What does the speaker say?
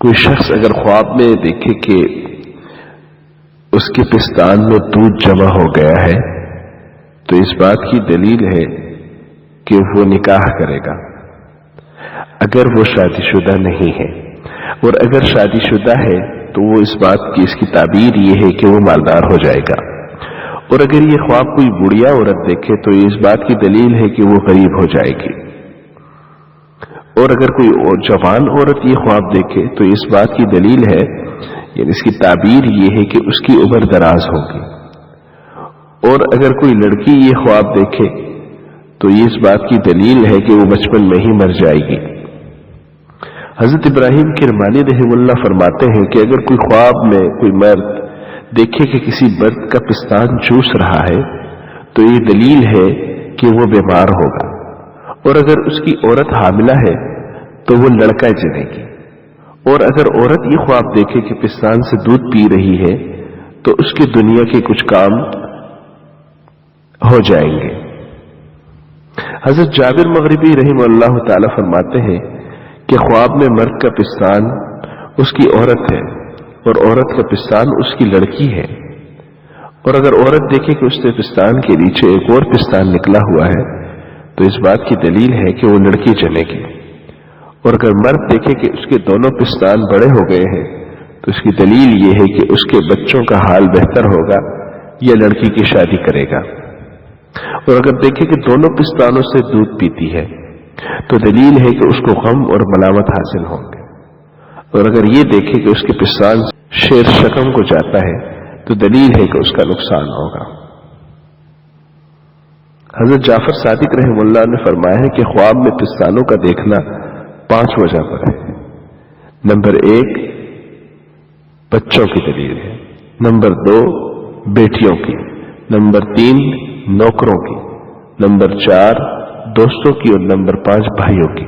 کوئی شخص اگر خواب میں دیکھے کہ اس کے پستان میں دودھ جمع ہو گیا ہے تو اس بات کی دلیل ہے کہ وہ نکاح کرے گا اگر وہ شادی شدہ نہیں ہے، اور اگر شادی شدہ ہے تو وہ اس بات کی اس کی تعبیر یہ ہے کہ وہ مالدار ہو جائے گا، اور اگر یہ خواب کوئی بوڑھیا عورت دیکھے تو یہ اس بات کی دلیل ہے کہ وہ غریب ہو جائے گی، اور اگر کوئی جوان عورت یہ خواب دیکھے تو اس بات کی دلیل ہے، یعنی اس کی تعبیر یہ ہے کہ اس کی عمر دراز ہوگی، اور اگر کوئی لڑکی یہ خواب دیکھے تو یہ اس بات کی دلیل ہے کہ وہ بچپن میں ہی مر جائے گی۔ حضرت ابراہیم کرمانی رحمہ اللہ فرماتے ہیں کہ اگر کوئی خواب میں کوئی مرد دیکھے کہ کسی مرد کا پستان چوس رہا ہے تو یہ دلیل ہے کہ وہ بیمار ہوگا، اور اگر اس کی عورت حاملہ ہے تو وہ لڑکا جنے گی، اور اگر عورت یہ خواب دیکھے کہ پستان سے دودھ پی رہی ہے تو اس کے دنیا کے کچھ کام ہو جائیں گے۔ حضرت جابر مغربی رحمہ اللہ تعالی فرماتے ہیں کہ خواب میں مرد کا پستان اس کی عورت ہے اور عورت کا پستان اس کی لڑکی ہے، اور اگر عورت دیکھے کہ اس کے پستان کے نیچے ایک اور پستان نکلا ہوا ہے تو اس بات کی دلیل ہے کہ وہ لڑکی جنے گی، اور اگر مرد دیکھے کہ اس کے دونوں پستان بڑے ہو گئے ہیں تو اس کی دلیل یہ ہے کہ اس کے بچوں کا حال بہتر ہوگا یا لڑکی کی شادی کرے گا، اور اگر دیکھے کہ دونوں پستانوں سے دودھ پیتی ہے تو دلیل ہے کہ اس کو غم اور ملامت حاصل ہوں گے، اور اگر یہ دیکھے کہ اس کے پستان شیر شکم کو جاتا ہے تو دلیل ہے کہ اس کا نقصان ہوگا۔ حضرت جعفر صادق رحمہ اللہ نے فرمایا ہے کہ خواب میں پستانوں کا دیکھنا 5 وجہ پر ہے۔ نمبر 1 بچوں کی دلیل ہے، نمبر 2 بیٹیوں کی، نمبر 3 نوکروں کی، نمبر 4 دوستوں کی، اور نمبر 5 بھائیوں کی۔